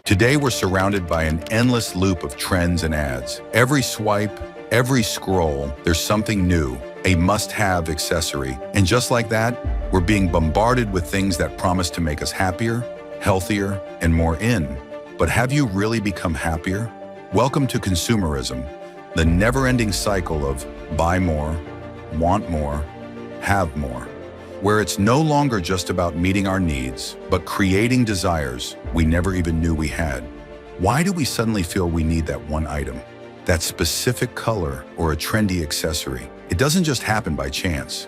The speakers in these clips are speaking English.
Today, we're surrounded by an endless loop of trends and ads. Every swipe, every scroll, there's something new, a must-have accessory. And just like that, we're being bombarded with things that promise to make us happier, healthier, and more in. But have you really become happier? Welcome to consumerism, the never-ending cycle of buy more, want more, have more, where it's no longer just about meeting our needs, but creating desires we never even knew we had. Why do we suddenly feel we need that one item, that specific color or a trendy accessory? It doesn't just happen by chance.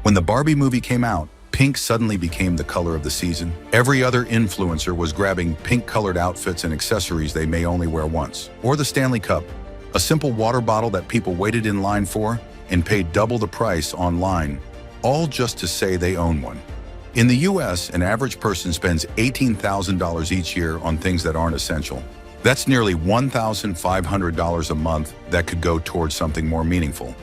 When the Barbie movie came out, pink suddenly became the color of the season. Every other influencer was grabbing pink-colored outfits and accessories they may only wear once. Or the Stanley Cup, a simple water bottle that people waited in line for and paid double the price online, all just to say they own one. In the US, an average person spends $18,000 each year on things that aren't essential. That's nearly $1,500 a month that could go towards something more meaningful.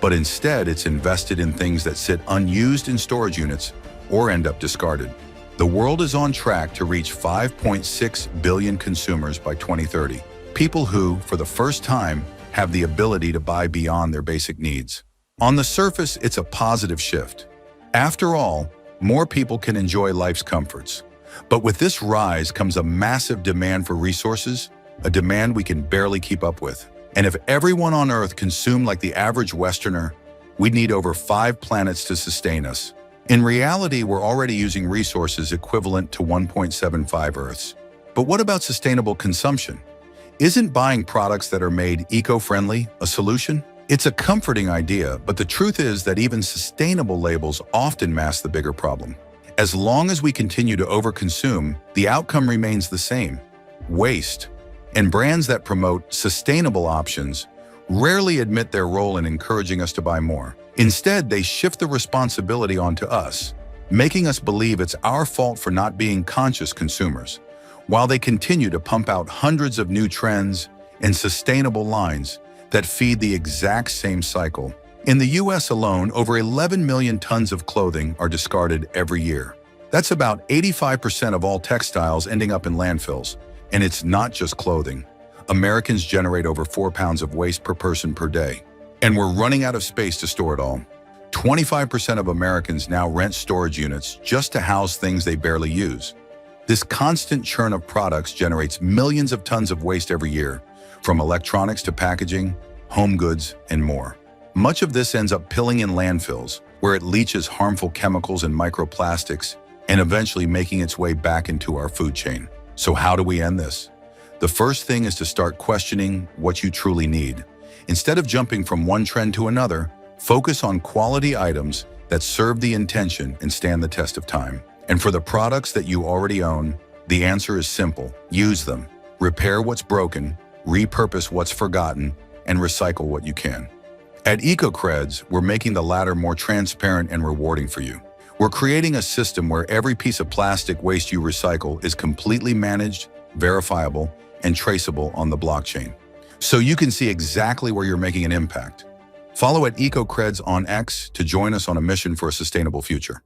But instead, it's invested in things that sit unused in storage units or end up discarded. The world is on track to reach 5.6 billion consumers by 2030. People who, for the first time, have the ability to buy beyond their basic needs. On the surface, it's a positive shift. After all, more people can enjoy life's comforts. But with this rise comes a massive demand for resources, a demand we can barely keep up with. And if everyone on Earth consumed like the average Westerner, we'd need over 5 planets to sustain us. In reality, we're already using resources equivalent to 1.75 Earths. But what about sustainable consumption? Isn't buying products that are made eco-friendly a solution? It's a comforting idea, but the truth is that even sustainable labels often mask the bigger problem. As long as we continue to overconsume, the outcome remains the same: waste. And brands that promote sustainable options rarely admit their role in encouraging us to buy more. Instead, they shift the responsibility onto us, making us believe it's our fault for not being conscious consumers, while they continue to pump out hundreds of new trends and sustainable lines that feed the exact same cycle. In the US alone, over 11 million tons of clothing are discarded every year. That's about 85% of all textiles ending up in landfills. And it's not just clothing. Americans generate over 4 pounds of waste per person per day. And we're running out of space to store it all. 25% of Americans now rent storage units just to house things they barely use. This constant churn of products generates millions of tons of waste every year, from electronics to packaging, home goods, and more. Much of this ends up pilling in landfills, where it leaches harmful chemicals and microplastics, and eventually making its way back into our food chain. So how do we end this? The first thing is to start questioning what you truly need. Instead of jumping from one trend to another, focus on quality items that serve the intention and stand the test of time. And for the products that you already own, the answer is simple: use them. Repair what's broken, repurpose what's forgotten, and recycle what you can. At Ecocreds, we're making the latter more transparent and rewarding for you. We're creating a system where every piece of plastic waste you recycle is completely managed, verifiable, and traceable on the blockchain, so you can see exactly where you're making an impact. Follow at Ecocreds on X to join us on a mission for a sustainable future.